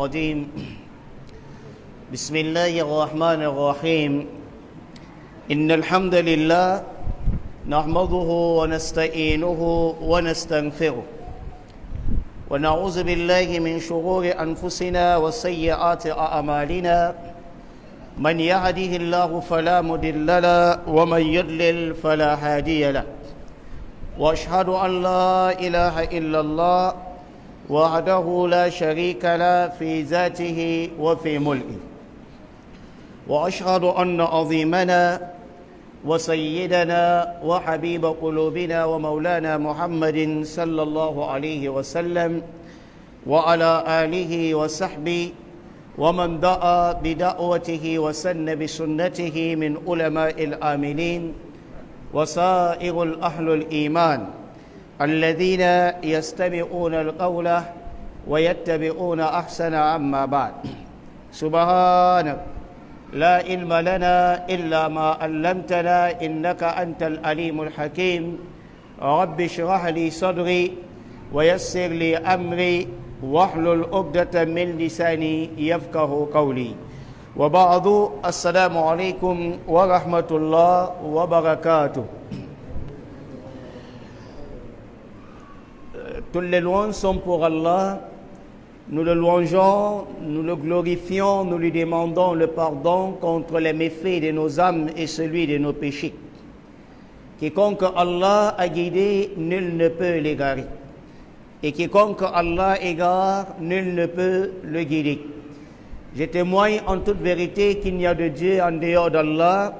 الرجيم بسم الله الرحمن الرحيم إن الحمد لله نحمده ونستعينه ونستغفره ونعوذ بالله من شرور أنفسنا وسيئات أعمالنا من يهده الله فلا مضل له ومن يضلل فلا هادي له وأشهد أن لا إله إلا الله وحده لا شريك له في ذاته وفي ملكه وأشهد أن عظيمنا وسيدنا وحبيب قلوبنا ومولانا محمد صلى الله عليه وسلم وعلى آله وصحبه ومن دعا بدعوته وسن بسنته من علماء العاملين وسائر أهل الإيمان الذين يستمعون القول ويتبعون أحسن عما بعد سبحانك لا علم لنا إلا ما علمتنا إنك أنت العليم الحكيم رب اشرح لي صدري ويسر لي أمري واحلل عقدة من لساني يفقه قولي وبعد السلام عليكم ورحمة الله وبركاته. Toutes les louanges sont pour Allah. Nous le louangeons, nous le glorifions, nous lui demandons le pardon contre les méfaits de nos âmes et celui de nos péchés. Quiconque Allah a guidé, nul ne peut l'égarer. Et quiconque Allah égare, nul ne peut le guider. Je témoigne en toute vérité qu'il n'y a de Dieu en dehors d'Allah,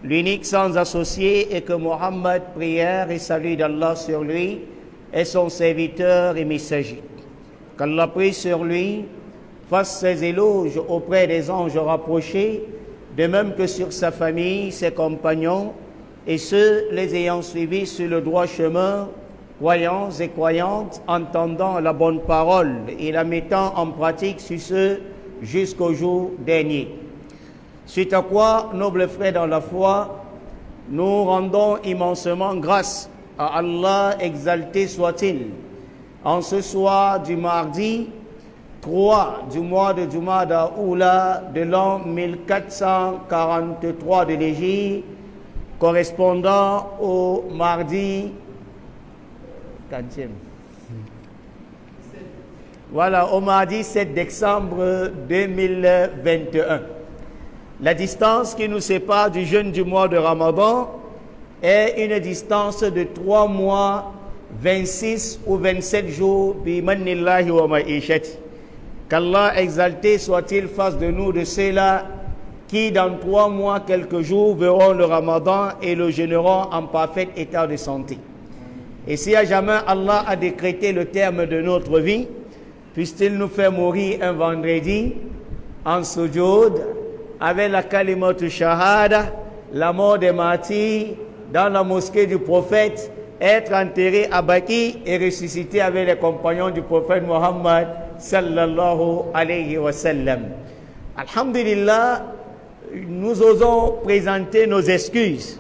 l'unique sans associé, et que Mohammed, prière et salut d'Allah sur lui, est son serviteur et messager. Qu'Allah prie sur lui, fasse ses éloges auprès des anges rapprochés, de même que sur sa famille, ses compagnons, et ceux les ayant suivis sur le droit chemin, croyants et croyantes, entendant la bonne parole et la mettant en pratique sur ceux jusqu'au jour dernier. Suite à quoi, nobles frères dans la foi, nous rendons immensement grâce à Allah, exalté soit-il, en ce soir du mardi 3 du mois de Jumada Oula de l'an 1443 de l'Hégire, correspondant au mardi 4e. Voilà, au mardi 7 décembre 2021. La distance qui nous sépare du jeûne du mois de Ramadan est une distance de 3 mois, 26 ou 27 jours, bimannillahi wa ma'ishati. Qu'Allah exalté soit-il fasse de nous de ceux-là qui dans 3 mois, quelques jours, verront le Ramadan et le jeûneront en parfait état de santé. Et si à jamais Allah a décrété le terme de notre vie, puisse-t-il nous faire mourir un vendredi en sujoud, avec la kalimatu shahada, la mort des martyrs, dans la mosquée du prophète, être enterré à Baki et ressuscité avec les compagnons du prophète Mohammed sallallahu alayhi wa sallam. Alhamdulillah, nous osons présenter nos excuses,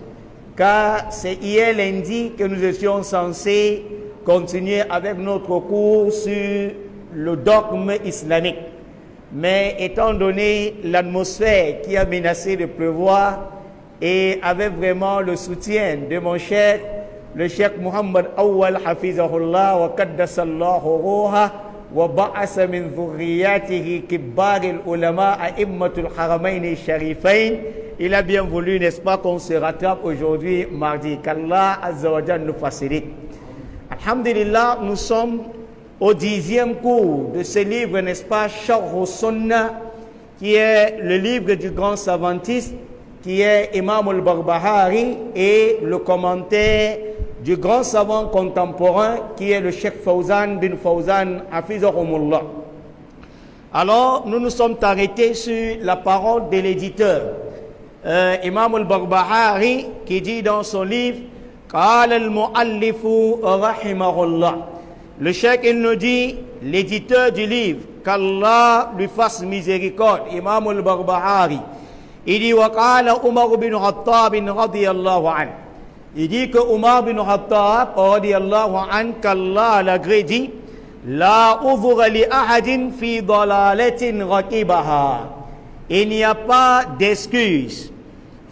car c'est hier lundi que nous étions censés continuer avec notre cours sur le dogme islamique. Mais étant donné l'atmosphère qui a menacé de pleuvoir, et avec vraiment le soutien de mon cheikh, le cheikh Muhammad Awwal Hafizahullah wa Qaddasallahu Ruha wa ba'asa min dhurriyatihi kibbar al-ulama a'immatul haramain sharifain, il a bien voulu, n'est-ce pas, qu'on se rattrape aujourd'hui, mardi. Qu'Allah Azza wa Jalla nous facilite. Alhamdulillah, nous sommes au 10e cours de ce livre, n'est-ce pas, Sharh Sunnah, qui est le livre du grand savantiste, qui est Imam al-Barbahari, et le commentaire du grand savant contemporain, qui est le Cheikh Fawzan bin Fawzan Hafizahumullah. Alors, nous nous sommes arrêtés sur la parole de l'éditeur, Imam al-Barbahari, qui dit dans son livre Qala al-Mu'allifu rahimahullah. Le cheikh, il nous dit, l'éditeur du livre, qu'Allah lui fasse miséricorde, Imam al-Barbahari, il dit Waqala Umar bin Khattab radiyallahu anhu. Il dit que Umar bin Khattab radiyallahu anhu, qu'Allah l'agré dit La udhra li ahadin fi dalalatin raqibaha. Il n'y a pas d'excuse.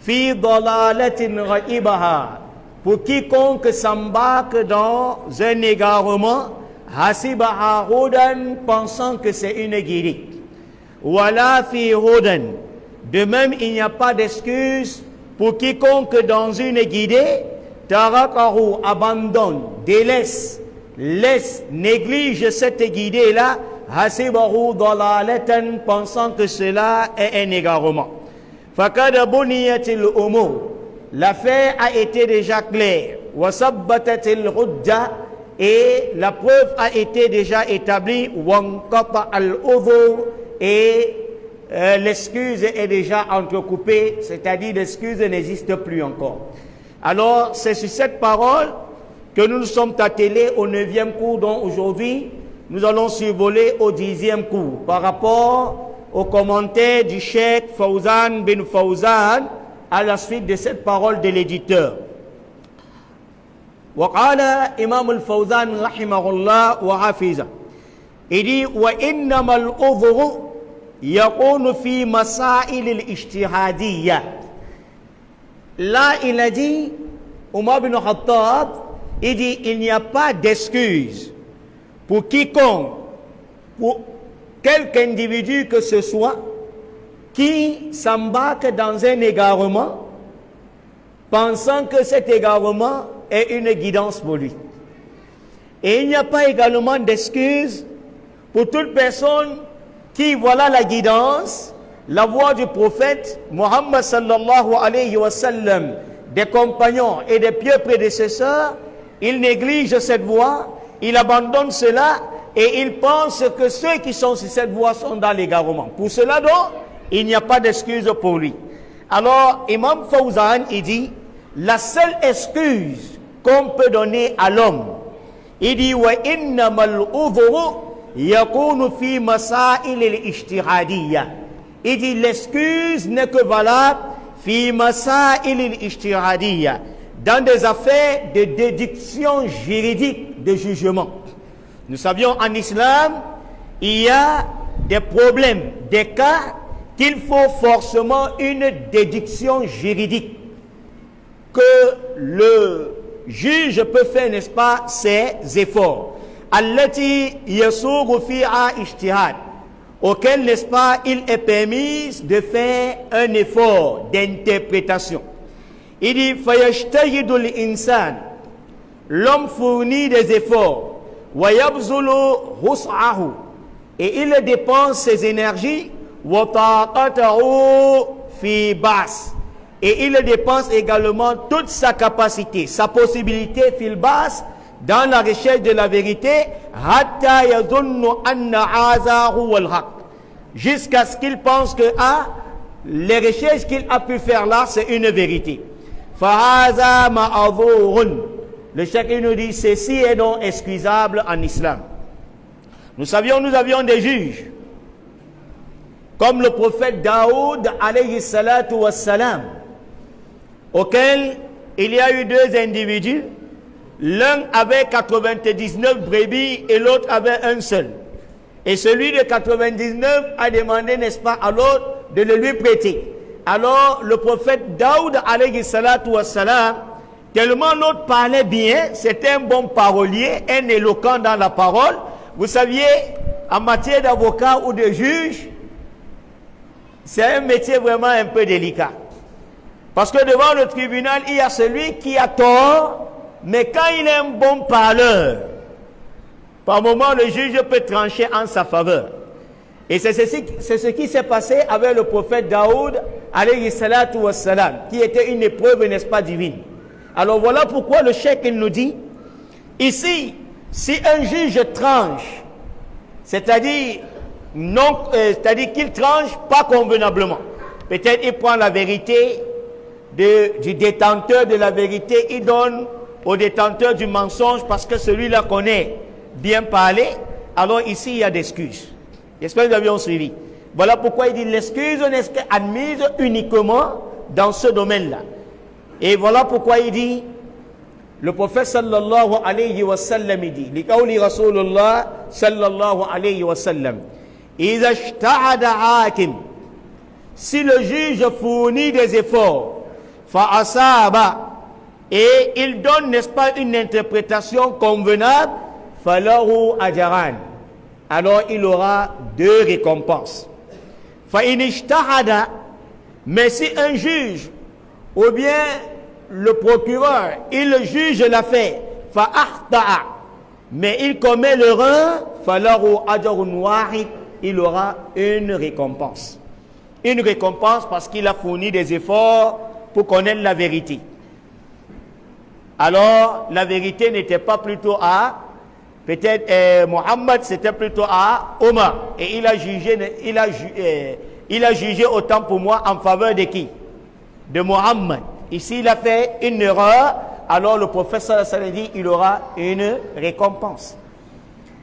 Fi dalalatin raqibaha. Pour quiconque s'embarque dans un égarement, hasibaha hudan, pensant que c'est une guidée. Wala fi hudan. De même, il n'y a pas d'excuse pour quiconque dans une guidée, tarakahu, abandonne, délaisse, laisse, néglige cette guidée-là, hasibahu dalalatan, pensant que cela est un égarement. Fakad buniyatil umur. L'affaire a été déjà claire. Wasabbatatil hujja, et la preuve a été déjà établie. Wankata al-udhur, et l'excuse est déjà entrecoupée, c'est-à-dire l'excuse n'existe plus encore. Alors, c'est sur cette parole que nous nous sommes attelés au 9e cours, dont aujourd'hui, nous allons survoler au 10e cours, par rapport au commentaire du Cheikh Fawzan bin Fawzan, à la suite de cette parole de l'éditeur. وقال إمام الفوزان رحمه الله وحفظه. Il dit وإنما العذر يكون في مسائل الاجتهادية. Là, il a dit, Omar bin Khattab, il dit, il n'y a pas d'excuse pour quiconque, pour quelque individu que ce soit, qui s'embarque dans un égarement, pensant que cet égarement est une guidance pour lui. Et il n'y a pas également d'excuse pour toute personne qui, voilà la guidance, la voie du prophète Muhammad sallallahu alayhi wa sallam, des compagnons et des pieux prédécesseurs, il néglige cette voie, il abandonne cela et il pense que ceux qui sont sur cette voie sont dans l'égarement. Pour cela donc, il n'y a pas d'excuse pour lui. Alors, Imam Fawzan, il dit, la seule excuse qu'on peut donner à l'homme, il dit, wa innamal udhru yakunu fi masail al-ijtihadiyya. Il dit, l'excuse n'est que valable fi masail al-ijtihadiyya, dans des affaires de déduction juridique, de jugement. Nous savions en islam, il y a des problèmes, des cas qu'il faut forcément une déduction juridique que le juge peut faire, n'est-ce pas, ses efforts. Allati yasughu fiha ijtihad, auquel, n'est-ce pas, il est permis de faire un effort d'interprétation. Il dit fayajtahidu al-insan, l'homme fournit des efforts, wa yabzulu hus'ahu, et il dépense ses énergies, wa taqatahu fi bas, et il dépense également toute sa capacité, sa possibilité fil bas, dans la recherche de la vérité, hatta yadhunnu anna azahu wal haq, jusqu'à ce qu'il pense que les recherches qu'il a pu faire là, c'est une vérité. Fahaza ma'adhurun. Le cheikh nous dit, ceci est donc excusable en islam. Nous avions des juges, comme le prophète Daoud alayhi salatu wassalam, auquel il y a eu deux individus. L'un avait 99 brebis et l'autre avait un seul. Et celui de 99 a demandé, n'est-ce pas, à l'autre de le lui prêter. Alors le prophète Daoud alayhi salatu wassalam, tellement l'autre parlait bien, c'était un bon parolier, un éloquent dans la parole. Vous saviez, en matière d'avocat ou de juge, c'est un métier vraiment un peu délicat. Parce que devant le tribunal, il y a celui qui a tort, mais quand il est un bon parleur, par moment le juge peut trancher en sa faveur. Et c'est ce qui s'est passé avec le prophète Daoud alayhi salatu wassalam, qui était une épreuve, n'est-ce pas, divine. Alors voilà pourquoi le cheikh nous dit, ici, si un juge tranche, c'est-à-dire qu'il tranche pas convenablement, peut-être il prend la vérité du détenteur de la vérité, il donne au détenteur du mensonge parce que celui-là connaît bien parler, alors ici il y a des excuses. J'espère que nous avions suivi. Voilà pourquoi il dit l'excuse n'est admise uniquement dans ce domaine-là. Et voilà pourquoi il dit Le prophète sallallahu alayhi wa sallam dit, liqawli Rasulullah sallallahu alayhi wa sallam, idha ijtahada hakim, si le juge fournit des efforts, fa asaba, et il donne, n'est-ce pas, une interprétation convenable, falahu ajran, alors il aura 2 récompenses. Fa in ijtahada, mais si un juge ou bien le procureur, il juge l'affaire, fa akhta'a, mais il commet l'erreur, falahu ajrun wahid, il aura une récompense. Une récompense parce qu'il a fourni des efforts pour connaître la vérité. Alors, la vérité n'était pas plutôt à, peut-être Mohammed, c'était plutôt à Omar. Et il a jugé autant pour moi en faveur de qui? De Mohammed. Ici, il a fait une erreur, alors le prophète sallallahu alayhi wa sallam dit, il aura une récompense.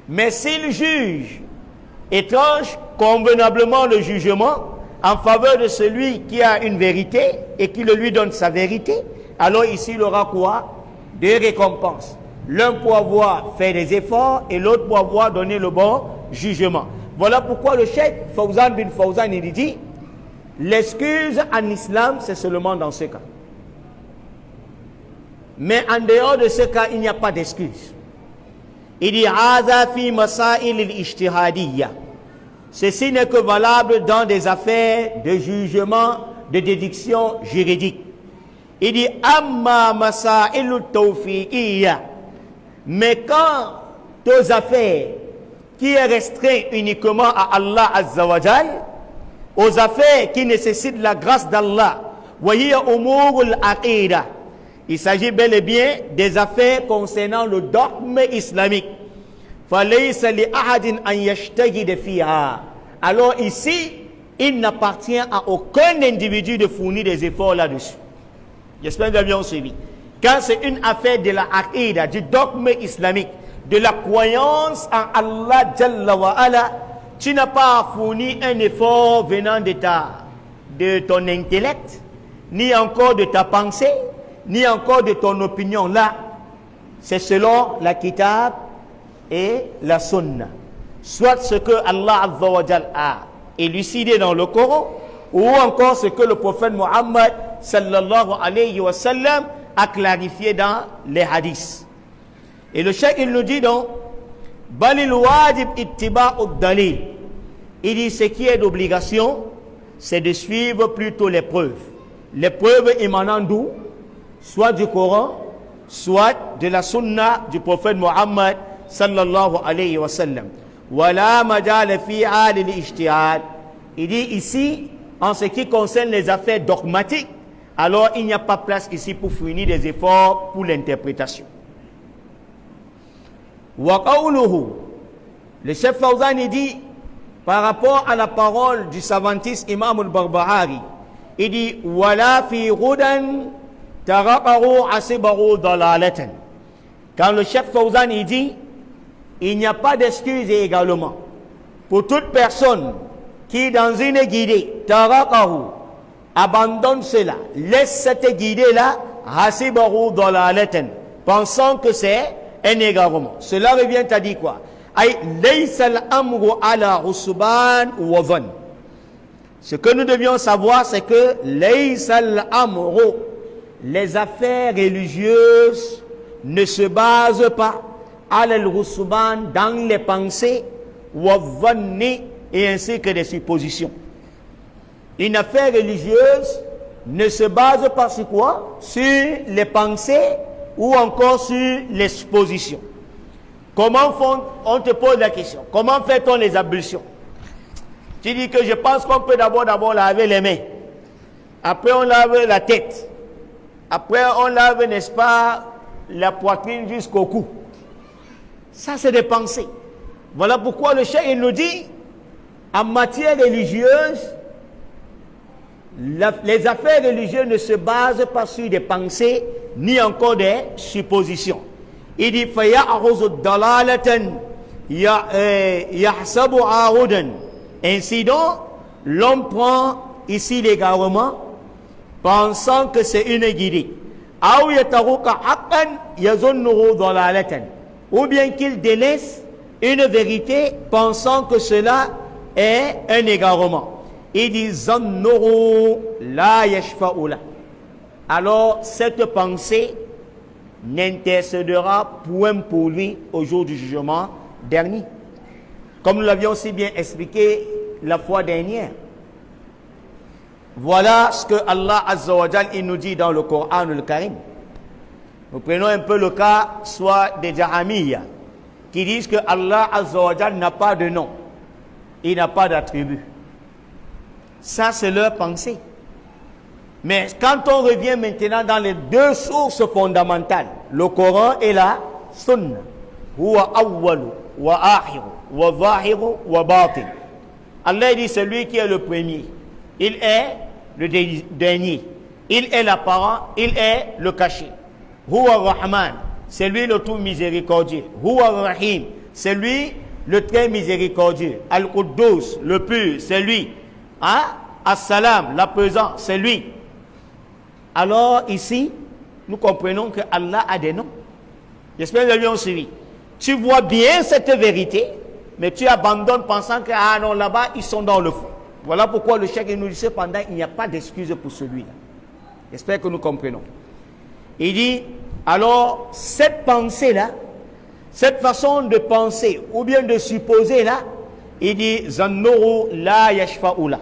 Mais s'il juge et tranche convenablement le jugement en faveur de celui qui a une vérité et qui le lui donne sa vérité, alors ici, il aura quoi? 2 récompenses. L'un pour avoir fait des efforts et l'autre pour avoir donné le bon jugement. Voilà pourquoi le cheikh Fawzan bin Fawzan, il dit, l'excuse en islam, c'est seulement dans ce cas. Mais en dehors de ce cas, il n'y a pas d'excuse. Il dit, hadha fi masail al-ijtihadiyya. Ceci n'est que valable dans des affaires de jugement, de déduction juridique. Il dit, amma masail al-tawfiqiyya. Mais quand aux affaires qui est restreint uniquement à Allah Azza wa Jal, aux affaires qui nécessitent la grâce d'Allah, wa hiya umurul aqida, il s'agit bel et bien des affaires concernant le dogme islamique. فَلَيْسَ لِأَحَدٍ أَنْ يَجْتَهِدَ فِيهَا. Alors ici, il n'appartient à aucun individu de fournir des efforts là-dessus. J'espère que vous avez bien suivi. Quand c'est une affaire de la aqida, du dogme islamique, de la croyance en Allah Jalla wa Ala, tu n'as pas fourni un effort venant de ton intellect, ni encore de ta pensée, ni encore de ton opinion. Là, c'est selon la kitab et la sunna. Soit ce que Allah Azza wa Jal a élucidé dans le Coran, ou encore ce que le prophète Muhammad sallallahu alayhi wa sallam a clarifié dans les hadiths. Et le cheikh, il nous dit donc, balil wajib ittiba'ud dalil. Il dit, ce qui est d'obligation, c'est de suivre plutôt les preuves. Les preuves émanant d'où? Soit du Coran, soit de la sunna du prophète Muhammad sallallahu alayhi wa sallam. Wala majal fi'a lil ijtihad. Il dit ici, en ce qui concerne les affaires dogmatiques, alors il n'y a pas place ici pour fournir des efforts pour l'interprétation. Wa qawluhu, le chef Fawzan dit, par rapport à la parole du savantiste Imam al-Barbahari, il dit, wala fi ghudan taraqahu asibahu dalalatan. Quand le chef Fawzan il dit, il n'y a pas d'excuse également pour toute personne qui dans une guidée taraqahu abandonne cela, laisse cette guidée là hasibahu dalalatan, pensant que c'est un égarement. Cela revient à dire quoi? Ay laysa al-amru ala usban wa dhann. Ce que nous devions savoir, c'est que laysa al-amru, les affaires religieuses ne se basent pas ala al-usban, dans les pensées wa dhanni, et ainsi que des suppositions. Une affaire religieuse ne se base pas sur quoi? Sur les pensées ou encore sur les suppositions. Comment on te pose la question, comment fait-on les ablutions? Tu dis que je pense qu'on peut d'abord laver les mains. Après on lave la tête. Après on lave, n'est-ce pas, la poitrine jusqu'au cou. Ça c'est des pensées. Voilà pourquoi le cheikh il nous dit, en matière religieuse, les affaires religieuses ne se basent pas sur des pensées ni encore des suppositions. Il dit ainsi donc l'homme prend ici l'égarement pensant que c'est une guidée, ou bien qu'il délaisse une vérité pensant que cela est un égarement. Il dit zannohu la yashfa'ula. Alors cette pensée n'intercédera point pour lui au jour du jugement dernier. Comme nous l'avions aussi bien expliqué la fois dernière. Voilà ce que Allah Azza wa Jal il nous dit dans le Coran al-Karim. Nous prenons un peu le cas soit des Jahamiyyah qui disent que Allah Azza wa Jal n'a pas de nom, il n'a pas d'attribut. Ça c'est leur pensée. Mais quand on revient maintenant dans les deux sources fondamentales, le Coran et la Sunna, huwa awwalu wa akhiru wa zahiru wa batin. Allah dit celui qui est le premier, il est le dernier, il est l'apparent, il est le caché. Huwa Rahman, c'est lui le tout miséricordieux. Huwa Rahim, c'est lui le très miséricordieux. Al-Quddus, le pur, c'est lui. Hein? As-Salam, l'apaisant, c'est lui. Alors ici, nous comprenons que Allah a des noms. J'espère que nous avons suivi. Tu vois bien cette vérité, mais tu abandonnes pensant que ah non, là-bas, ils sont dans le fond. Voilà pourquoi le cheikh nous dit cependant, il n'y a pas d'excuse pour celui-là. J'espère que nous comprenons. Il dit, alors, cette pensée-là, cette façon de penser, ou bien de supposer là, il dit, zannohu la yashfa'ula.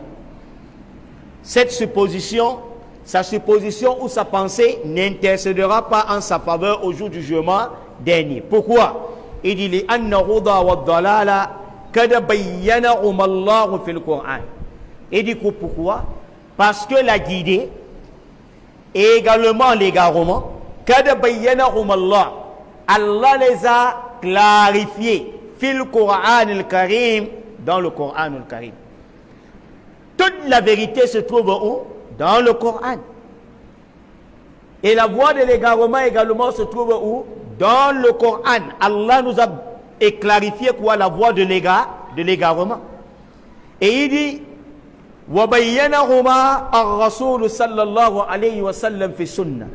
Cette supposition, sa supposition ou sa pensée n'intercédera pas en sa faveur au jour du jugement dernier. Pourquoi? Il dit, li anna huda wa dhalala kada bayyanahum Allah fil Qur'an. Et du coup, pourquoi? Parce que la guidée et également l'égarement, kada bayyanahum Allah, Allah les a clarifiés fil Qur'an al-Karim, dans le Coran al-Karim. Toute la vérité se trouve où? Dans le Coran. Et la voie de l'égarement également se trouve où? Dans le Coran. Allah nous a clarifié quoi? La voie de l'égarement. Et il dit وَبَيَّنَهُمَا الرَّسُولُ صَلَّى اللَّهُ عَلَيْهِ وَسَلَّمْ فِي السُّنَّةِ.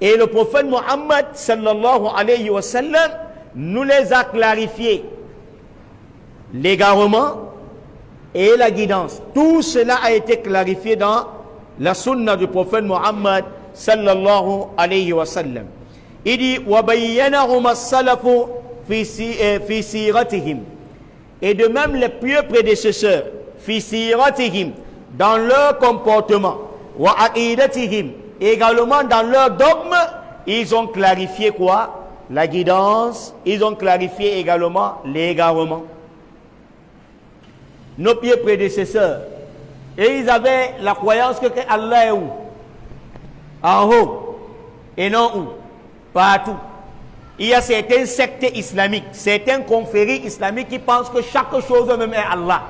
Et le prophète Muhammad sallallahu alayhi wa sallam nous les a clarifiés. L'égarement et la guidance. Tout cela a été clarifié dans la sunna du prophète Muhammad sallallahu alayhi wa sallam. Il dit وَبَيَّنَهُمَا السَّلَفُ فِي سِيرَتِهِمْ. Et de même les pieux prédécesseurs, fi siratihim, dans leur comportement, wa aqidatihim, également dans leur dogme, ils ont clarifié quoi? La guidance, ils ont clarifié également l'égarement. Nos pieux prédécesseurs, et ils avaient la croyance que Allah est où? En haut, et non où? Partout. Il y a certains sectes islamiques, certains confréries islamiques qui pensent que chaque chose même est Allah.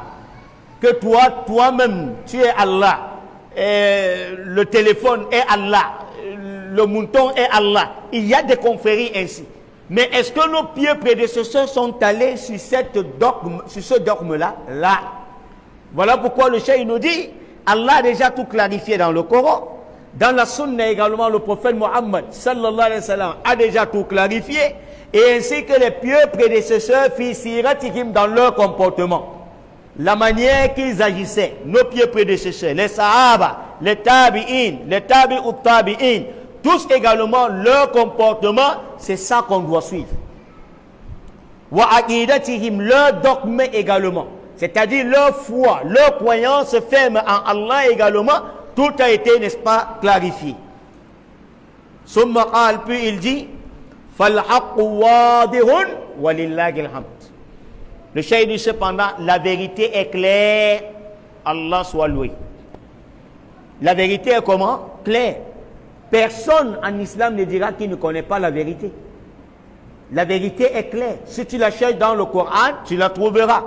Que toi-même, tu es Allah. Le téléphone est Allah. Le mouton est Allah. Il y a des confréries ainsi. Mais est-ce que nos pieux prédécesseurs sont allés sur ce dogme-là? Là. Voilà pourquoi le cheikh nous dit, Allah a déjà tout clarifié dans le Coran. Dans la sunna également, le prophète Muhammad sallallahu alayhi wa sallam a déjà tout clarifié. Et ainsi que les pieux prédécesseurs fi siratihim dans leur comportement. La manière qu'ils agissaient, nos pieux prédécesseurs, les sahaba, les tabi'in, les tabi'ut tabi'in, tous également leur comportement, c'est ça qu'on doit suivre. Wa aqidatihim, leur dogme également, c'est-à-dire leur foi, leur croyance ferme en Allah également, tout a été, n'est-ce pas, clarifié. Summa qal, puis il dit, fal haqqu wadihun walillahi alhamd. Le cheikh dit cependant, la vérité est claire, Allah soit loué. La vérité est comment? Claire. Personne en islam ne dira qu'il ne connaît pas la vérité. La vérité est claire. Si tu la cherches dans le Coran, tu la trouveras.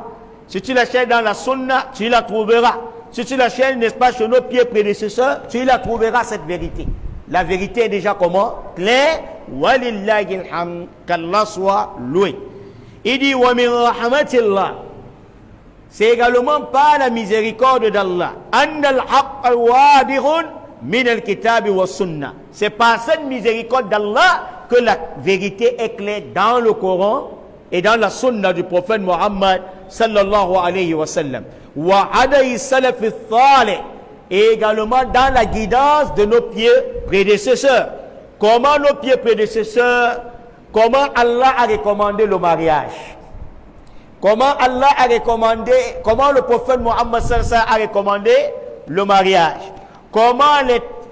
Si tu la cherches dans la Sunna, tu la trouveras. Si tu la cherches, n'est-ce pas, chez nos pieds prédécesseurs, tu la trouveras, cette vérité. La vérité est déjà comment? Claire. Walillahi alhamd, qu'Allah soit loué. Il dit wa min rahmatillah, c'est également par la miséricorde d'Allah, annal haqq wadihun min al-kitab wa sunnah, C'est par cette miséricorde d'Allah que la vérité est claire dans le Coran et dans la sunna du prophète Muhammad sallallahu alayhi wa sallam. Wa hadayi salaf al-thalih, et également dans la guidance de nos pieux prédécesseurs. Comment nos pieux prédécesseurs, comment Allah a recommandé le mariage? Comment Allah a recommandé, comment le prophète Muhammad sallallahu alayhi wa sallam a recommandé le mariage? Comment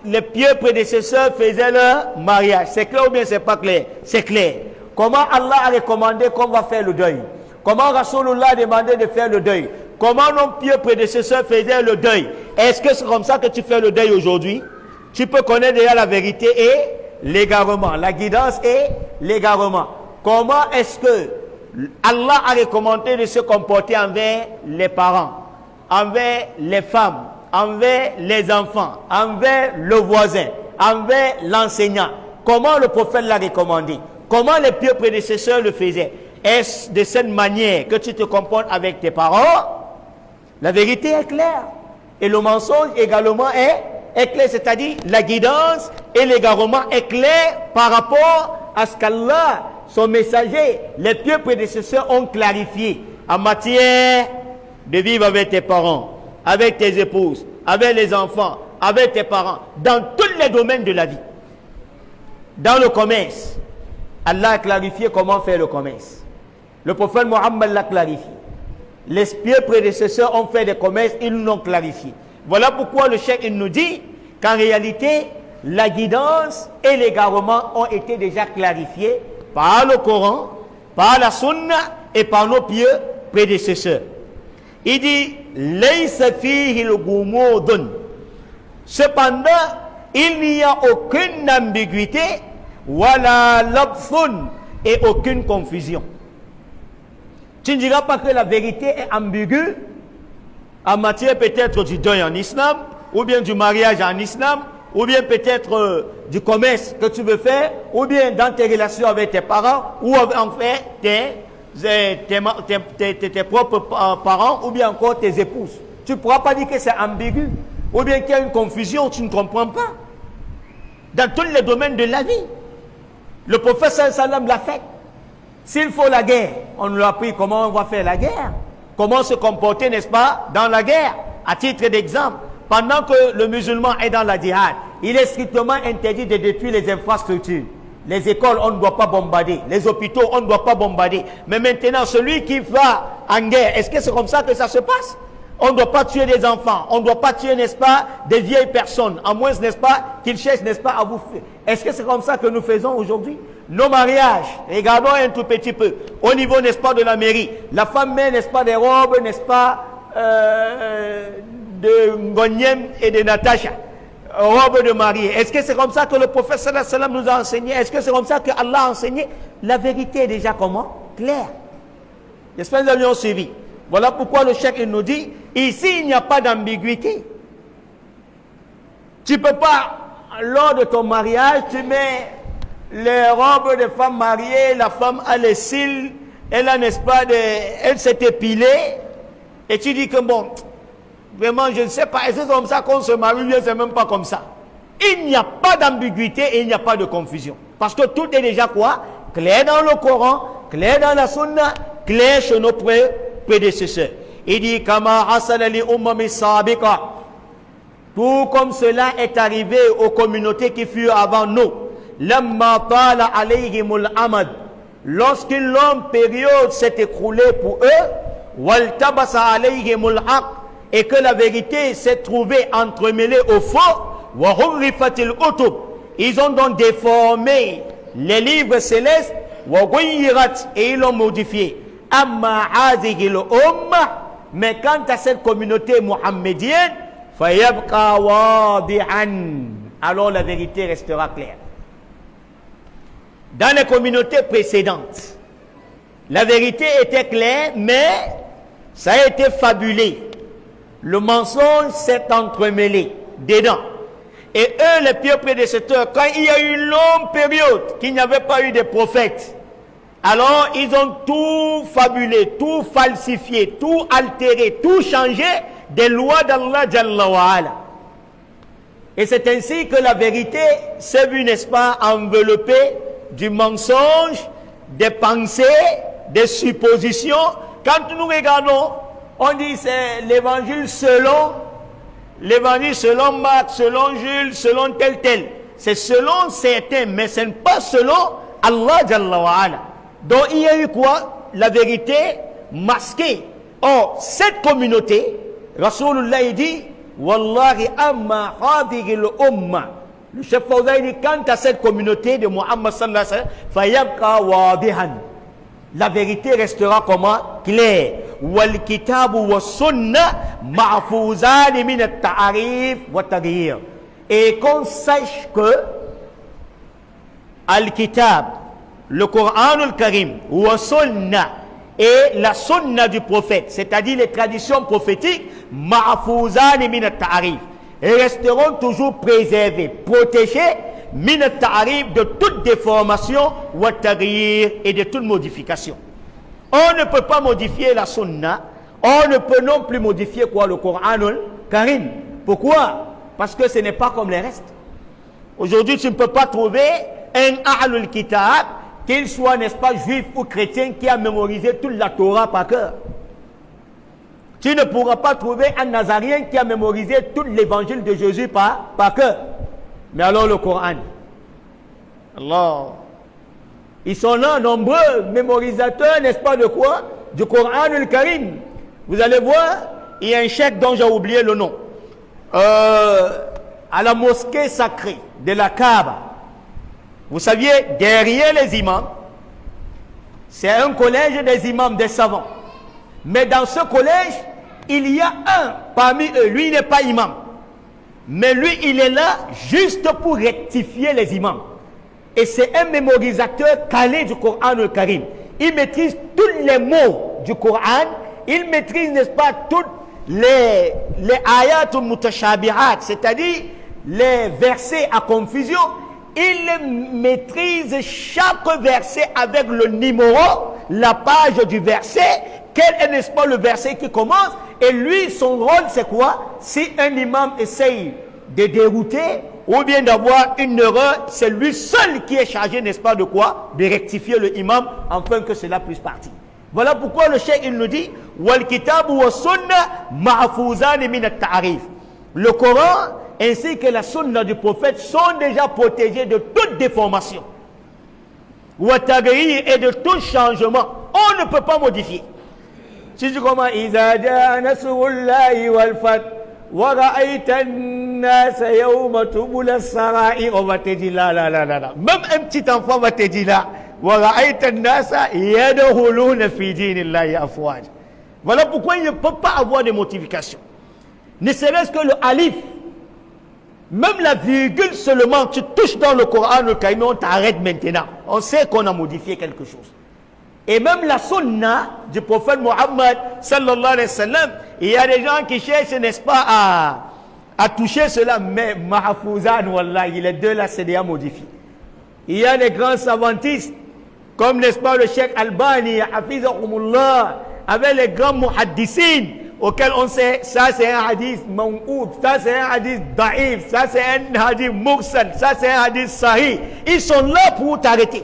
les pieux prédécesseurs faisaient leur mariage? C'est clair ou bien c'est pas clair? C'est clair. Comment Allah a recommandé qu'on va faire le deuil? Comment Rasulullah a demandé de faire le deuil? Comment nos pieux prédécesseurs faisaient le deuil? Est-ce que c'est comme ça que tu fais le deuil aujourd'hui? Tu peux connaître déjà la vérité et l'égarement, la guidance et l'égarement. Comment est-ce que Allah a recommandé de se comporter envers les parents, envers les femmes, envers les enfants, envers le voisin, envers l'enseignant? Comment le prophète l'a recommandé? Comment les pieux prédécesseurs le faisaient? Est-ce de cette manière que tu te comportes avec tes parents? La vérité est claire. Et le mensonge également est clair. C'est-à-dire la guidance et l'égarement est clair par rapport à ce qu'Allah, son messager, les pieux prédécesseurs ont clarifié en matière de vivre avec tes parents, avec tes épouses, avec les enfants, avec tes parents, dans tous les domaines de la vie. Dans le commerce, Allah a clarifié comment faire le commerce. Le prophète Mohammed l'a clarifié. Les pieux prédécesseurs ont fait des commerces, ils l'ont clarifié. Voilà pourquoi le cheikh nous dit qu'en réalité, la guidance et l'égarement ont été déjà clarifiés par le Coran, par la Sunna et par nos pieux prédécesseurs. Il dit Laysa fihi al-ghumudun. Cependant, il n'y a aucune ambiguïté, wala labthun, et aucune confusion. Tu ne diras pas que la vérité est ambiguë en matière peut-être du deuil en islam, ou bien du mariage en islam, ou bien peut-être du commerce que tu veux faire, ou bien dans tes relations avec tes parents, ou en fait tes propres parents, ou bien encore tes épouses. Tu ne pourras pas dire que c'est ambigu, ou bien qu'il y a une confusion, tu ne comprends pas. Dans tous les domaines de la vie, le prophète sallallahu alayhi wa sallam l'a fait. S'il faut la guerre, on nous a appris comment on va faire la guerre, comment se comporter, n'est-ce pas, dans la guerre. À titre d'exemple, pendant que le musulman est dans la djihad, il est strictement interdit de détruire les infrastructures. Les écoles, on ne doit pas bombarder. Les hôpitaux, on ne doit pas bombarder. Mais maintenant, celui qui va en guerre, est-ce que c'est comme ça que ça se passe? On ne doit pas tuer des enfants. On ne doit pas tuer, n'est-ce pas, des vieilles personnes. À moins, n'est-ce pas, qu'ils cherchent, n'est-ce pas, à vous faire. Est-ce que c'est comme ça que nous faisons aujourd'hui? Nos mariages, regardons un tout petit peu. Au niveau, n'est-ce pas, de la mairie. La femme met, n'est-ce pas, des robes, n'est-ce pas, de Ngonyem et de Natacha. Robe de mariée. Est-ce que c'est comme ça que le prophète sallallahu alayhi wa sallam nous a enseigné? Est-ce que c'est comme ça que Allah a enseigné? La vérité est déjà comment? Claire. J'espère que nous avions suivi. Voilà pourquoi le cheikh nous dit, ici il n'y a pas d'ambiguïté. Tu ne peux pas, lors de ton mariage, tu mets les robes de femmes mariées, la femme a les cils, elle a, n'est-ce pas, elle s'est épilée, et tu dis que bon, vraiment je ne sais pas, est-ce que c'est comme ça qu'on se marie, bien c'est même pas comme ça. Il n'y a pas d'ambiguïté et il n'y a pas de confusion. Parce que tout est déjà quoi? Clair dans le Coran, clair dans la Sunna, clair chez nos prédécesseurs. Il dit Kama hasala li ummami sabiqa. Tout comme cela est arrivé aux communautés qui furent avant nous. Lamma tala alayhimul amad. Lorsqu'une longue période s'est écoulée pour eux, waltabasa alayhimul haq, et que la vérité s'est trouvée entremêlée au faux, wa hurrifatil utub. Ils ont donc déformé les livres célestes, wa ghayyirat, et ils l'ont modifié. Amma hadhihi al-umma, mais quant à cette communauté mohammedienne, fayabqa wadi'an, alors la vérité restera claire. Dans les communautés précédentes, la vérité était claire, mais ça a été fabulé. Le mensonge s'est entremêlé dedans. Et eux, les pieux prédécesseurs, quand il y a eu une longue période qu'il n'y avait pas eu de prophètes, alors ils ont tout fabulé, tout falsifié, tout altéré, tout changé des lois d'Allah Jalla wa Ala. Et c'est ainsi que la vérité s'est vue, n'est-ce pas, enveloppée du mensonge, des pensées, des suppositions. Quand nous regardons, on dit c'est l'évangile selon Marc, selon Jules, selon tel. C'est selon certains, mais ce n'est pas selon Allah Jalla wa Ala. Donc il y a eu quoi? La vérité masquée. Or, cette communauté, Rasulullah dit, Wallahi amma hadhihi al-umma. Le chef Fawzan dit, quant à cette communauté de Muhammad sallallahu alayhi wa sallam, fayabqa wadihan. La vérité restera comment? Claire. Wal kitabu wa sunnah mahfouzan min at-ta'arif wa taghyir. Et qu'on sache que Al-Kitab, le Coran al-Karim, wa sunnah, et la sunna du prophète, c'est-à-dire les traditions prophétiques, mahfouzan min at-ta'arif, resteront toujours préservées, protégées, min at-ta'arif, de toute déformation, wa taghyir, et de toute modification. On ne peut pas modifier la sunna, on ne peut non plus modifier quoi? Le Coran al-Karim. Pourquoi? Parce que ce n'est pas comme les restes. Aujourd'hui, tu ne peux pas trouver un Ahlul Kitab, qu'il soit, n'est-ce pas, juif ou chrétien, qui a mémorisé toute la Torah par cœur. Tu ne pourras pas trouver un Nazarien qui a mémorisé tout l'évangile de Jésus par cœur. Mais alors le Coran, Allah, ils sont là, nombreux, mémorisateurs, n'est-ce pas, de quoi? Du Coran al-Karim. Vous allez voir, il y a un cheikh dont j'ai oublié le nom. À la mosquée sacrée de la Kaaba. Vous saviez, derrière les imams, c'est un collège des imams, des savants. Mais dans ce collège, il y a un parmi eux, lui il n'est pas imam. Mais lui, il est là juste pour rectifier les imams. Et c'est un mémorisateur calé du Coran al-Karim. Il maîtrise tous les mots du Coran. Il maîtrise, n'est-ce pas, toutes les ayat mutashabihat, c'est-à-dire les versets à confusion. Il maîtrise chaque verset avec le numéro, la page du verset, quel est, n'est-ce pas, le verset qui commence. Et lui, son rôle, c'est quoi? Si un imam essaye de dérouter ou bien d'avoir une erreur, c'est lui seul qui est chargé, n'est-ce pas, de quoi? De rectifier le imam, afin que cela puisse partir. Voilà pourquoi le cheikh, il nous dit, wal kitabu wa sunna mahfouzan min at-ta'arif. Le Coran ainsi que la sunna du prophète sont déjà protégés de toute déformation, wa taghyir, et de tout changement. On ne peut pas modifier. Si tu commences, iza jaa nasrullahi wal fath wa ra'aita an-nasa yawma tubula as-sara'ir, on va te dire là. Même un petit enfant va te dire là, wa ra'aita an-nasa yadkhuluna fi dinillahi afwaj. Voilà pourquoi il ne peut pas avoir de modification. Ne serait-ce que le alif, même la virgule seulement, tu touches dans le Coran, le Karim, on t'arrête maintenant. On sait qu'on a modifié quelque chose. Et même la sunna du prophète Mohammed sallallahu alayhi wa sallam, il y a des gens qui cherchent, n'est-ce pas, à toucher cela, mais mahfouzan, wallah, les deux là, c'est déjà modifié. Il y a des grands savantistes, comme, n'est-ce pas, le cheikh Albani, hafizahumullah, avec les grands muhaddissines, auquel on sait, ça c'est un hadith maw'oud, ça c'est un hadith da'if, ça c'est un hadith mursal, ça c'est un hadith sahih. Ils sont là pour t'arrêter.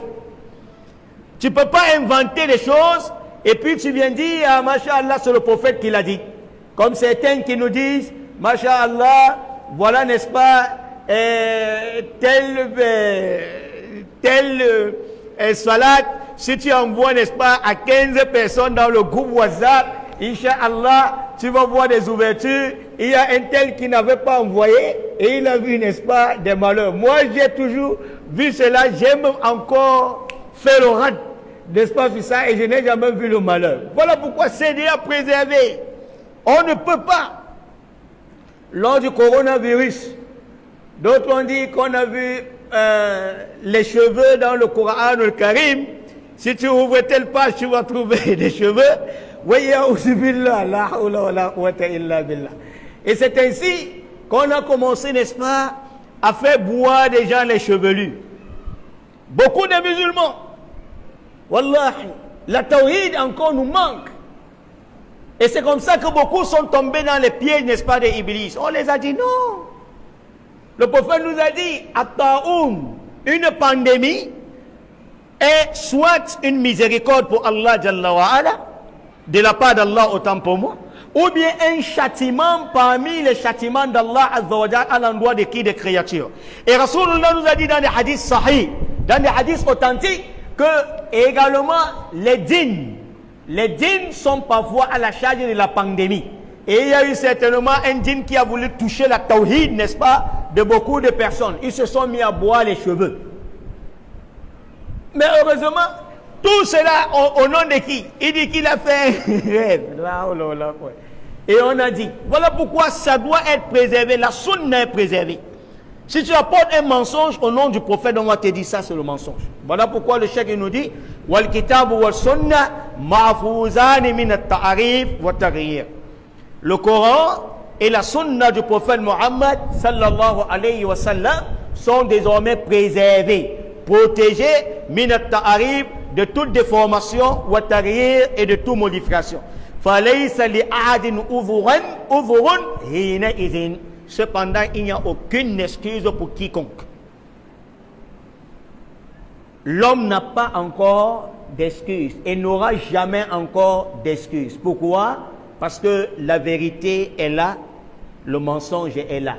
Tu ne peux pas inventer des choses et puis tu viens dire, ah, masha'Allah, c'est le prophète qui l'a dit. Comme certains qui nous disent, masha'Allah, voilà, n'est-ce pas, salat, si tu envoies, n'est-ce pas, à 15 personnes dans le groupe WhatsApp, Inch'Allah, tu vas voir des ouvertures. Il y a un tel qui n'avait pas envoyé et il a vu, n'est-ce pas, des malheurs. Moi, j'ai toujours vu cela. J'ai même encore fait le rad, n'est-ce pas, sur ça, et je n'ai jamais vu le malheur. Voilà pourquoi c'est déjà préservé. On ne peut pas. Lors du coronavirus, d'autres ont dit qu'on a vu les cheveux dans le Coran al-Karim. Si tu ouvres telle page, tu vas trouver des cheveux. Et c'est ainsi qu'on a commencé, n'est-ce pas, à faire boire des gens les chevelus. Beaucoup de musulmans, wallahi, la tawhid encore nous manque. Et c'est comme ça que beaucoup sont tombés dans les pièges, n'est-ce pas, des Iblis. On les a dit non. Le prophète nous a dit, At-Ta'oun, une pandémie est soit une miséricorde pour Allah Jalla wa Ala, de la part d'Allah autant pour moi, ou bien un châtiment parmi les châtiments d'Allah Azza wa Jalla à l'endroit de qui? Des créatures. Et Rasulullah nous a dit dans des hadiths sahih, dans des hadiths authentiques, que également les djinns sont parfois à la charge de la pandémie. Et il y a eu certainement un djinn qui a voulu toucher la tawhid, n'est-ce pas, de beaucoup de personnes. Ils se sont mis à boire les cheveux. Mais heureusement, tout cela au nom de qui? Il dit qu'il a fait un rêve. Et on a dit, voilà pourquoi ça doit être préservé, la sunna est préservée. Si tu apportes un mensonge au nom du prophète, on va te dire ça, c'est le mensonge. Voilà pourquoi le cheikh nous dit, wal kitabu wal sunna mahfouzani min at-ta'rif wa taghyir. Le Coran et la sunna du prophète Mohammed sallallahu alayhi wa sallam sont désormais préservés, protégés min at-ta'rif, de toute déformation wa taghyir, et de toute modification. Falaysa li ahadin uzrun hina idhin. Cependant, il n'y a aucune excuse pour quiconque. L'homme n'a pas encore d'excuse et n'aura jamais encore d'excuse. Pourquoi? Parce que la vérité est là, le mensonge est là.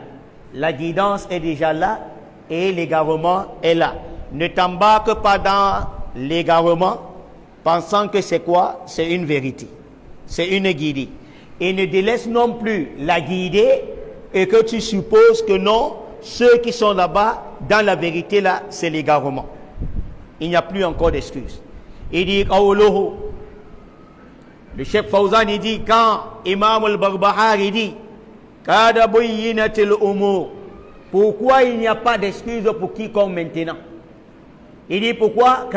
La guidance est déjà là et l'égarement est là. Ne t'embarque pas dans l'égarement pensant que c'est quoi? C'est une vérité. C'est une guidée. Et ne délaisse non plus la guidée et que tu supposes que non, ceux qui sont là-bas, dans la vérité là, c'est l'égarement. Il n'y a plus encore d'excuses. Il dit, le chef Fawzan, il dit, quand Imam al-Barbahari dit, pourquoi il n'y a pas d'excuses pour quiconque maintenant? Il dit, pourquoi?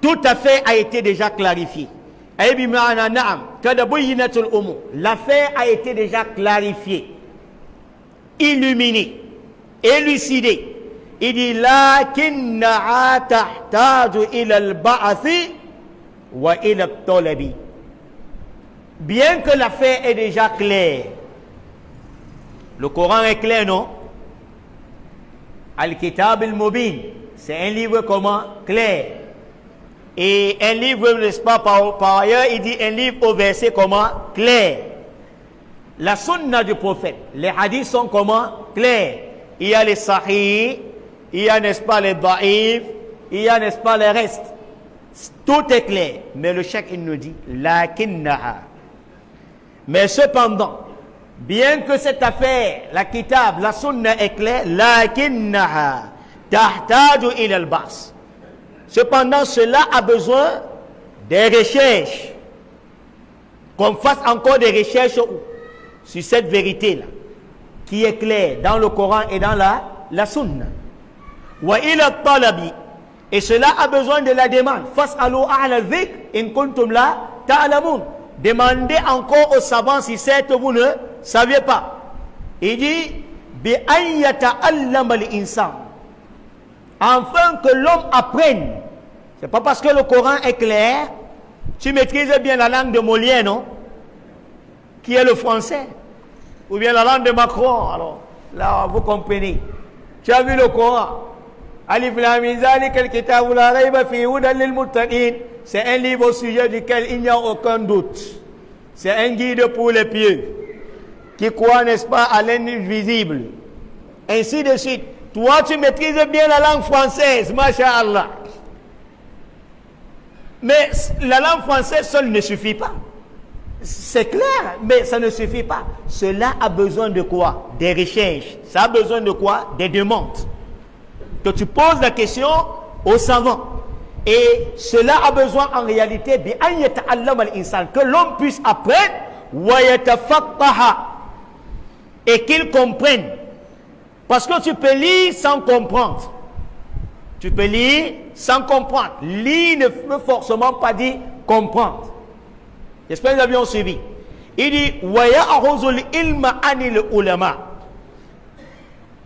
Tout à fait a été déjà clarifié. L'affaire a été déjà clarifiée, illuminée, élucidée. Il dit lakinnaha tahtaju ila al-ba'thi wa ila at-talabi. Bien que l'affaire est déjà claire, le Coran est clair, non? Al-Kitab al-Mubin, c'est un livre comment? Clair. Et un livre, n'est-ce pas, par ailleurs, il dit un livre au verset comment? Clair. La sunna du prophète, les hadiths sont comment? Clairs. Il y a les sahih, il y a, n'est-ce pas, les da'if, il y a, n'est-ce pas, les restes. Tout est clair. Mais le cheikh, il nous dit, lakinnaha. Mais cependant, bien que cette affaire, la kitab, la sunna est claire, lakinnaha tahtaju ila al-bas. Cependant, cela a besoin des recherches. Qu'on fasse encore des recherches sur cette vérité-là, qui est claire dans le Coran et dans la Sunna. Wa ila talabi. Et cela a besoin de la demande. Fas'alu ahla dhikr in kuntum la ta'lamun. Demandez encore aux savants si certes vous ne saviez pas. Il dit bi an yata'allama al-insan. Afin que l'homme apprenne. C'est pas parce que le Coran est clair, tu maîtrises bien la langue de Molière, non? Qui est le français? Ou bien la langue de Macron? Alors, là, vous comprenez. Tu as vu le Coran? Alif Lam Mim Zalikal Kitabu la rayba fihi hudan lil muttaqin. C'est un livre au sujet duquel il n'y a aucun doute. C'est un guide pour les pieux qui croient, n'est-ce pas, à l'invisible. Ainsi de suite. Toi, tu maîtrises bien la langue française, masha'Allah. Mais la langue française seule ne suffit pas. C'est clair, mais ça ne suffit pas. Cela a besoin de quoi? Des recherches. Ça a besoin de quoi? Des demandes. Que tu poses la question aux savants. Et cela a besoin en réalité que l'homme puisse apprendre et qu'il comprenne. Parce que tu peux lire sans comprendre. Tu peux lire sans comprendre. Lire ne veut forcément pas dire comprendre. J'espère que nous avions suivi. Il dit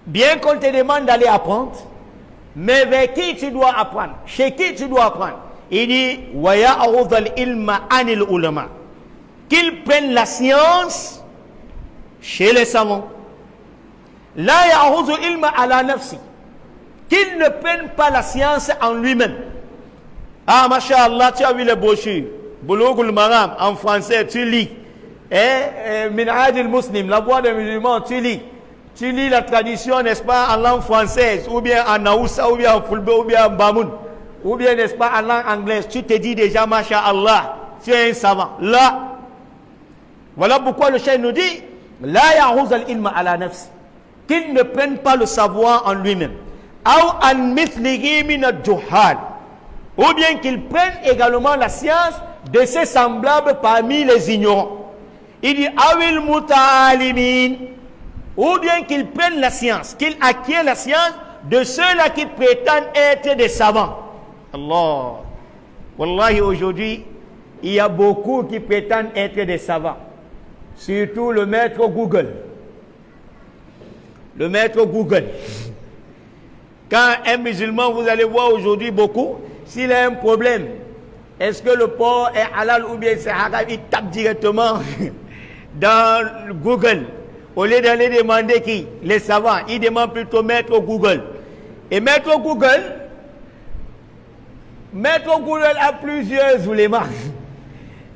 bien qu'on te demande d'aller apprendre, mais vers qui tu dois apprendre? Chez qui tu dois apprendre? Il dit qu'ils prennent la science chez les savants. La ya'khudhu ilma ala nafsi. Qu'il ne prenne pas la science en lui-même. Ah, masha'Allah, tu as vu les brochures. Boulougul Maram, en français, tu lis. Minhaj al-Muslim, la voix des musulmans, tu lis. Tu lis la tradition, n'est-ce pas, en langue française, ou bien en Naoussa, ou bien en Fulbe, ou bien en Bamoun, ou bien, n'est-ce pas, en langue anglaise. Tu te dis déjà, masha'Allah, tu es un savant. Là, voilà pourquoi le cheikh nous dit, la ya'khudh al-ilma ala nafsi. Qu'il ne prenne pas le savoir en lui-même. Ou an mithlihi min al-juhal. Ou bien qu'il prenne également la science de ses semblables parmi les ignorants. Il dit awil muta'alimin. Ou bien qu'il prenne la science, qu'il acquiert la science de ceux-là qui prétendent être des savants. Allah. Wallahi, aujourd'hui, il y a beaucoup qui prétendent être des savants. Surtout le maître Google. Le maître Google. Quand un musulman, vous allez voir aujourd'hui beaucoup, s'il a un problème, est-ce que le porc est halal ou bien c'est haram, il tape directement dans Google. Au lieu d'aller demander qui? Les savants. Il demande plutôt maître Google. Et maître Google a plusieurs oulémas.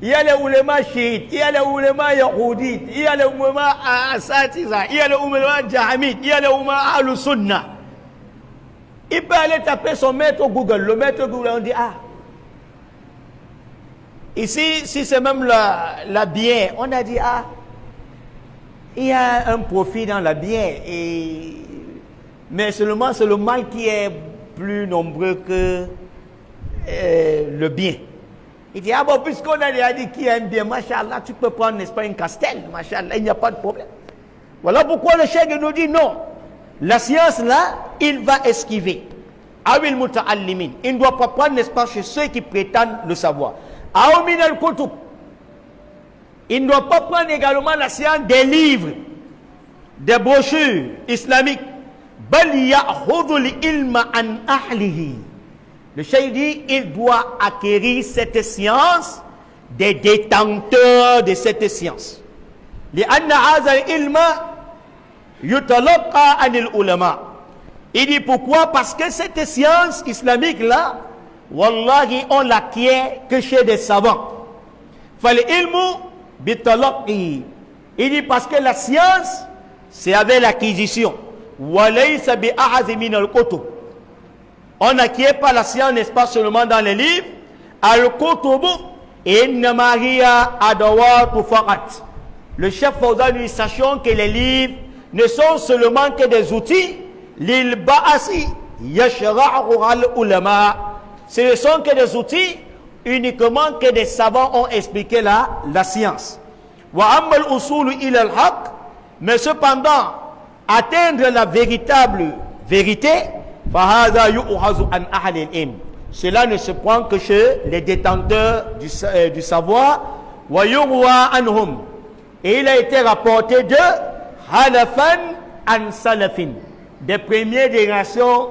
Il y a les oulémas chiites, il y a les oulémas yahoudites, il y a les oulémas asatiza, il y a les oulémas jahamites, il y a les oulémas al-sunna. Il peut aller taper son maître Google. Le maître Google, on dit, ah, ici, si c'est même la bière, on a dit, ah, il y a un profit dans la bière, mais seulement c'est le mal qui est plus nombreux que le bien. Il dit, ah bon, puisqu'on a déjà dit qu'il y a un bien, machallah, tu peux prendre, n'est-ce pas, une castelle, machallah, il n'y a pas de problème. Voilà pourquoi le cheikh nous dit non. La science là, il va esquiver. Awil muta'allimin. Il ne doit pas prendre, n'est-ce pas, chez ceux qui prétendent le savoir. Aw min al-kutub. Il ne doit pas prendre également la science des livres, des brochures islamiques. Bal ya'khudhu al-ilma an ahlihi. Le cheikh dit, il doit acquérir cette science des détenteurs de cette science. لأن هذا العلم يتلقى عن العلماء. Il dit pourquoi? Parce que cette science islamique là, wallahi, on l'acquiert que chez des savants. فالعلم بالتلقي. Il dit parce que la science, c'est avec l'acquisition. وليس بأخذ من الكتب. On n'acquiert pas la science, n'est-ce pas, seulement dans les livres. Al-kutubu innama hiya adawatu faqat. Le chef Fawzan dit, sachons que les livres ne sont seulement que des outils. Lil ba'asi yashra'u al-ulama. Ce ne sont que des outils uniquement que des savants ont expliqué la science. Wa amma al-usulu ila al-haq. Mais cependant, atteindre la véritable vérité, cela ne se prend que chez les détenteurs du savoir. Et il a été rapporté de Halafan an Salafin, des premières générations,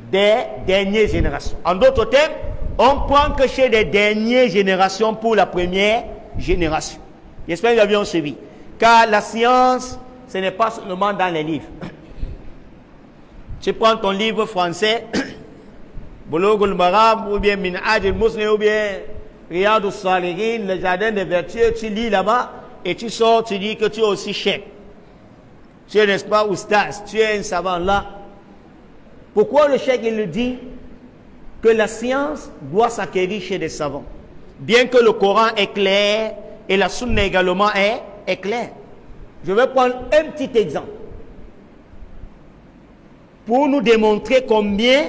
des dernières générations. En d'autres termes, on prend que chez les dernières générations pour la première génération. J'espère que nous avions suivi. Car la science, ce n'est pas seulement dans les livres. Tu prends ton livre français, Boulougul Maram, ou bien Minhaj al-Muslim, ou bien Riyad al-Salihin, le jardin des vertus, tu lis là-bas, et tu sors, tu dis que tu es aussi chef. Tu es, n'est-ce pas, oustaz, tu es un savant là. Pourquoi le cheikh, il le dit que la science doit s'acquérir chez des savants? Bien que le Coran est clair, et la Sunna également est claire. Je vais prendre un petit exemple pour nous démontrer combien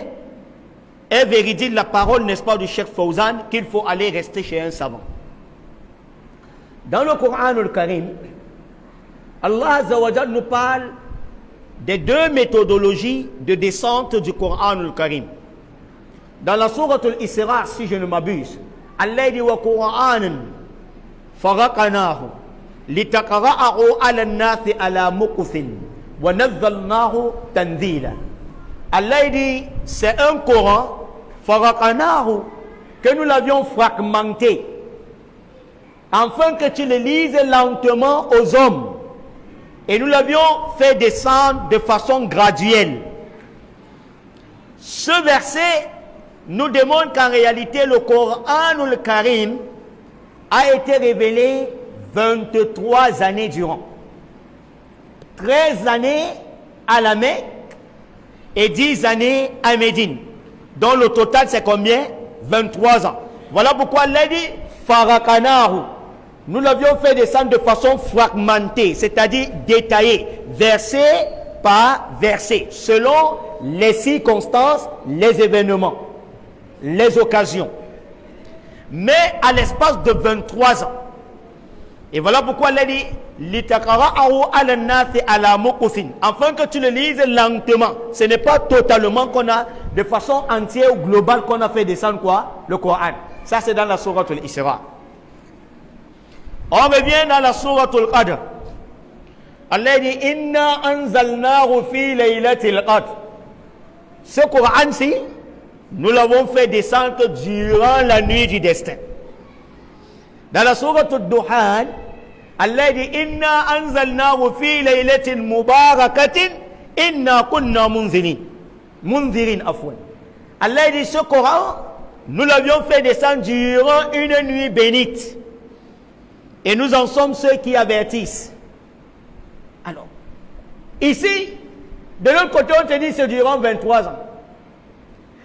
est véridique la parole, n'est-ce pas, du Cheikh Fawzan, qu'il faut aller rester chez un savant. Dans le Coran al-Karim, Allah Azza wa Jal nous parle des deux méthodologies de descente du Coran al-Karim. Dans la sourate al-Isra, si je ne m'abuse, Allah dit wa Qur'anan faraqnahu litaqra'ahu 'ala an-nasi 'ala muqthin wa nazzalnahu tanzila. Allah dit, c'est un Coran, faraqnahu, que nous l'avions fragmenté, afin que tu le lises lentement aux hommes. Et nous l'avions fait descendre de façon graduelle. Ce verset nous démontre qu'en réalité, le Coran al-Karim a été révélé 23 années durant. 13 années à la Mecque et 10 années à Médine. Donc le total c'est combien? 23 ans. Voilà pourquoi Allah dit Farakanahu. Nous l'avions fait descendre de façon fragmentée, c'est-à-dire détaillée, verset par verset, selon les circonstances, les événements, les occasions. Mais à l'espace de 23 ans. Et voilà pourquoi Allah dit afin que tu le lises lentement. Ce n'est pas totalement qu'on a, de façon entière ou globale, qu'on a fait descendre quoi? Le Coran. Ça c'est dans la sourate al-Isra. On revient dans la sourate al-Qadr. Allah dit Inna anzalnahu fi laylatil qadr. Ce Coran-ci, nous l'avons fait descendre durant la nuit du destin. Dans la sourate al-Duhan, Allah dit Inna anzalnahu fi laylatin mubarakatin inna kunna munzirin afwan. Allah dit ce Coran, nous l'avions fait descendre durant une nuit bénite. Et nous en sommes ceux qui avertissent. Alors, ici, de l'autre côté, on te dit c'est durant 23 ans.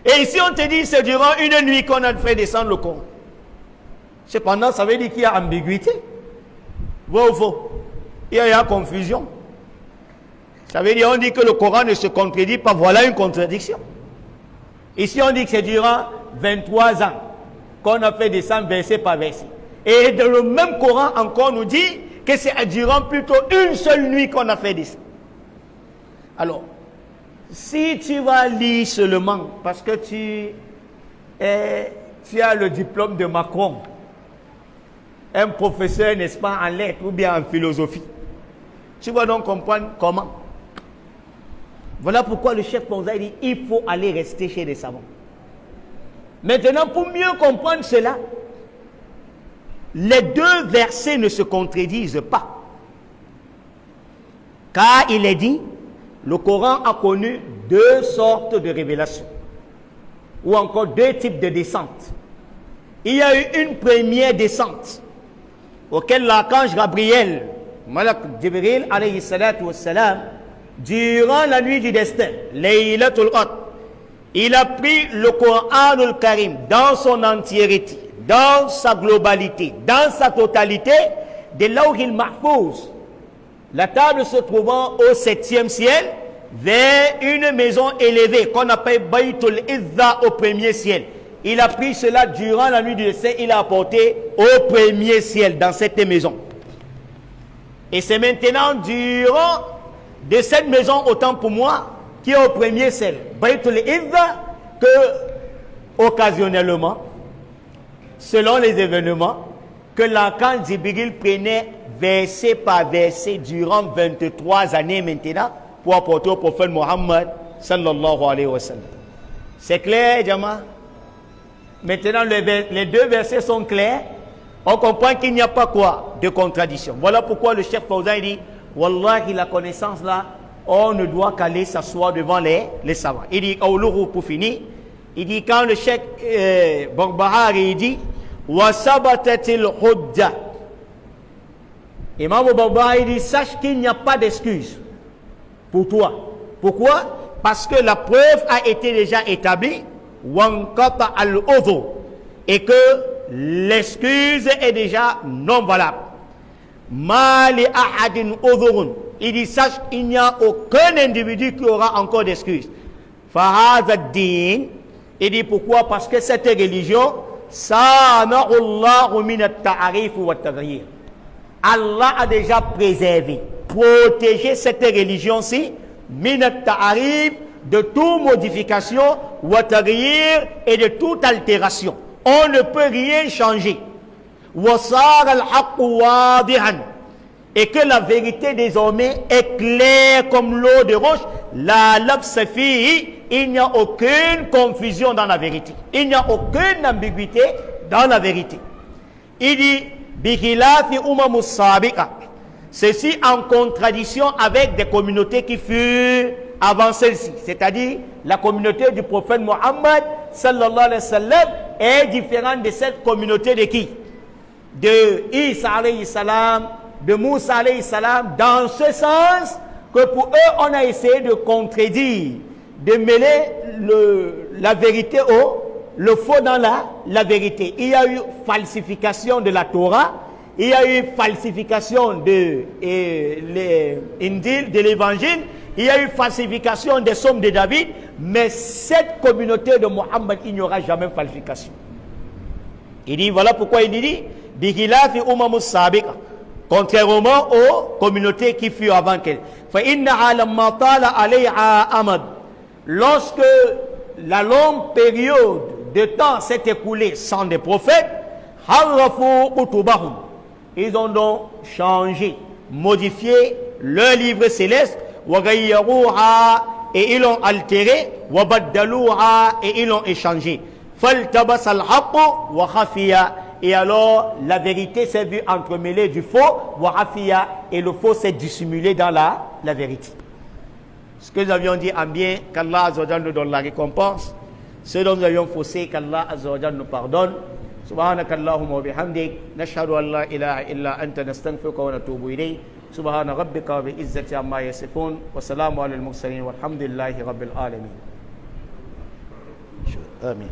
Et ici, on te dit c'est durant une nuit qu'on a fait descendre le Coran. Cependant, ça veut dire qu'il y a ambiguïté. Vrai ou faux? Il y a confusion. Ça veut dire, on dit que le Coran ne se contredit pas. Voilà une contradiction. Ici, on dit que c'est durant 23 ans qu'on a fait descendre verset par verset. Et dans le même Coran encore nous dit que c'est durant plutôt une seule nuit qu'on a fait descendre. Alors, si tu vas lire seulement parce que tu as le diplôme de Macron, un professeur, n'est-ce pas, en lettres ou bien en philosophie, tu vas donc comprendre comment. Voilà pourquoi le chef Ponza dit il faut aller rester chez les savants. Maintenant, pour mieux comprendre cela, les deux versets ne se contredisent pas. Car il est dit, le Coran a connu deux sortes de révélations, ou encore deux types de descentes. Il y a eu une première descente, auquel l'archange Gabriel, Malak Jibril, alayhi salatu wassalam, durant la nuit du destin, Laylatul Qadr, il a pris le Coran al-Karim dans son entièreté, dans sa globalité, dans sa totalité, de Lawhil Mahfouz, la table se trouvant au 7e ciel, vers une maison élevée qu'on appelle Baytul Izza au premier ciel. Il a pris cela durant la nuit du destin, il a apporté au premier ciel, dans cette maison. Et c'est maintenant durant de cette maison, autant pour moi, qui est au premier ciel, Baytul Izza, que occasionnellement, selon les événements, que l'archange Jibril prenait verset par verset durant 23 années maintenant pour apporter au prophète Mohammed sallallahu alayhi wa sallam. C'est clair, Jama? Maintenant, les deux versets sont clairs. On comprend qu'il n'y a pas quoi de contradiction. Voilà pourquoi le chef Fawzan dit Wallahi, la connaissance là, on ne doit qu'aller s'asseoir devant les savants. Il dit, pour finir, il dit quand le chef Barbahari il dit Wasabatatil Hudja. Imam Barbahari dit sache qu'il n'y a pas d'excuse pour toi. Pourquoi? Parce que la preuve a été déjà établie, wankata al-udhu, et que l'excuse est déjà non valable. Mali ahadin udhurun. Il dit sache il n'y a aucun individu qui aura encore d'excuse. Fahadha din. Il dit pourquoi? Parce que cette religion, Sama'ullahu min at-ta'rif wa at-taghyir. Allah a déjà préservé, protégé cette religion-ci, min at-ta'rif, de toute modification, wa at-taghyir, et de toute altération. On ne peut rien changer. Wa sar al-haqq wadihan, et que la vérité désormais est claire comme l'eau de roche. La labsa fihi, il n'y a aucune confusion dans la vérité. Il n'y a aucune ambiguïté dans la vérité. Il dit, bihilafi umamus sabiqa. Ceci en contradiction avec des communautés qui furent avant celle-ci. C'est-à-dire, la communauté du prophète Mohammed, sallallahu alayhi wa sallam, est différente de cette communauté de qui? De Isa alayhi salam, de Moussa alayhi salam, dans ce sens que pour eux, on a essayé de contredire, de mêler la vérité le faux dans la vérité. Il y a eu falsification de la Torah, il y a eu falsification de l'Injil, de l'évangile, il y a eu falsification des psaumes de David, mais cette communauté de Mohammed, il n'y aura jamais falsification. Il dit, voilà pourquoi il dit, Bihilafi umamus sabiqa, contrairement aux communautés qui furent avant qu'elle. Lorsque la longue période de temps s'est écoulée sans des prophètes, ils ont donc changé, modifié leur livre céleste, et ils l'ont altéré, et ils l'ont échangé. Et alors la vérité s'est vue entremêlée du faux, et le faux s'est dissimulé dans la vérité. Ce que nous avions dit en bien, qu'Allah Azzawajal nous donne la récompense. Ce dont nous avions faussé, qu'Allah Azzawajal nous pardonne. Subhanakallahumma wa bihamdik, nashhadu an la ilaha illa anta nastaghfiruka wa natubu ilayk. Subhana rabbika bi izzati amma yasifun, wa salamun alal mursalin, walhamdulillahi rabbil alamin. Amin.